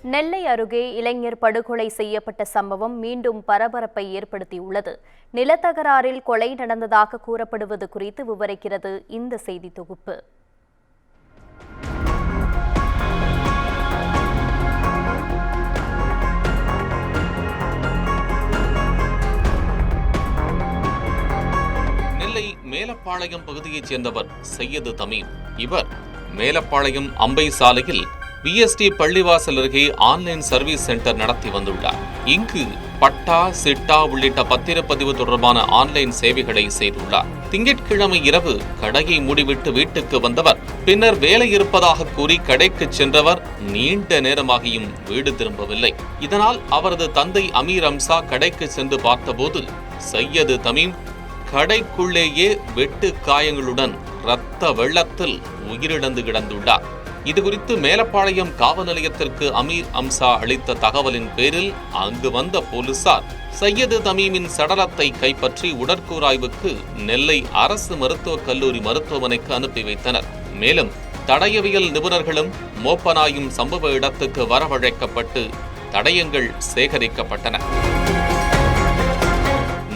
நெல்லை அருகே இளைஞர் படுகொலை செய்யப்பட்ட சம்பவம் மீண்டும் பரபரப்பை ஏற்படுத்தியுள்ளது. நிலத்தகராறில் கொலை நடந்ததாக கூறப்படுவது குறித்து விவரிக்கிறது இந்த செய்தி தொகுப்பு. நெல்லை மேலப்பாளையம் பகுதியைச் சேர்ந்தவர் சையது தமீம். இவர் மேலப்பாளையம் அம்பை சாலையில் VST பள்ளிவாசல் அருகே ஆன்லைன் சர்வீஸ் சென்டர் நடத்தி வந்துள்ளார். இங்கு பட்டா, சிட்டா உள்ளிட்ட பத்திரப்பதிவு தொடர்பான ஆன்லைன் சேவைகளை செய்துள்ளார். திங்கட்கிழமை இரவு கடையை மூடிவிட்டு வீட்டுக்கு வந்தவர் பின்னர் வேலை இருப்பதாக கூறி கடைக்கு சென்றவர் நீண்ட நேரமாகியும் வீடு திரும்பவில்லை. இதனால் அவரது தந்தை அமீர் அம்சா கடைக்கு சென்று பார்த்தபோது சையது தமீம் கடைக்குள்ளேயே வெட்டு காயங்களுடன் இரத்த வெள்ளத்தில் உயிரிழந்து கிடந்துள்ளார். இதுகுறித்து மேலப்பாளையம் காவல் நிலையத்திற்கு அமீர் அம்சா அளித்த தகவலின் பேரில் அங்கு வந்த போலீசார் சையது தமீமின் சடலத்தை கைப்பற்றி உடற்கூராய்வுக்கு நெல்லை அரசு மருத்துவக் கல்லூரி மருத்துவமனைக்கு அனுப்பி வைத்தனர். மேலும் தடயவியல் நிபுணர்களும் மோப்பனாயும் சம்பவ இடத்துக்கு வரவழைக்கப்பட்டு தடயங்கள் சேகரிக்கப்பட்டன.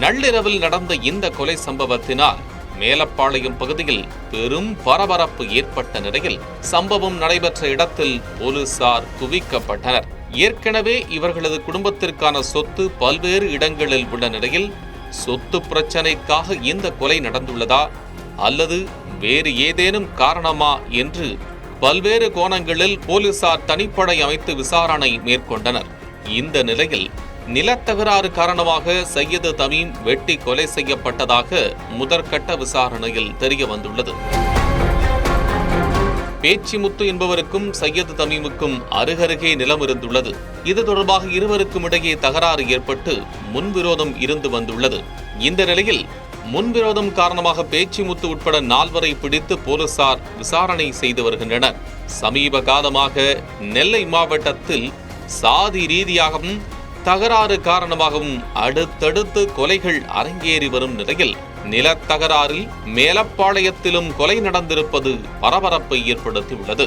நள்ளிரவில் நடந்த இந்த கொலை சம்பவத்தினால் மேலப்பாளையம் பகுதியில் பெரும் பரபரப்பு ஏற்பட்ட நிலையில் சம்பவம் நடைபெற்ற இடத்தில் போலீசார் குவிக்கப்பட்டனர். ஏற்கனவே இவர்களது குடும்பத்திற்கான சொத்து பல்வேறு இடங்களில் உள்ள நிலையில் சொத்து பிரச்சனைக்காக இந்த கொலை நடந்துள்ளதா அல்லது வேறு ஏதேனும் காரணமா என்று பல்வேறு கோணங்களில் போலீசார் தனிப்படை அமைத்து விசாரணை மேற்கொண்டனர். இந்த நிலையில் நிலத்தகராறு காரணமாக சையது தமீம் வெட்டி கொலை செய்யப்பட்டதாக முதற்கட்ட விசாரணையில் தெரிய வந்துள்ளது. பேச்சிமுத்து என்பவருக்கும் சையது தமீமுக்கும் அருகருகே நிலம் இருந்துள்ளது. இது தொடர்பாக இருவருக்கும் இடையே தகராறு ஏற்பட்டு முன்விரோதம் இருந்து வந்துள்ளது. இந்த நிலையில் முன்விரோதம் காரணமாக பேச்சிமுத்து உட்பட 4 பிடித்து போலீசார் விசாரணை செய்து வருகின்றனர். சமீப காலமாக நெல்லை மாவட்டத்தில் சாதி ரீதியாகவும் தகராறு காரணமாகவும் அடுத்தடுத்து கொலைகள் அரங்கேறி வரும் நிலையில் நிலத்தகராறில் மேலப்பாளையத்திலும் கொலை நடந்திருப்பது பரபரப்பை ஏற்படுத்தியுள்ளது.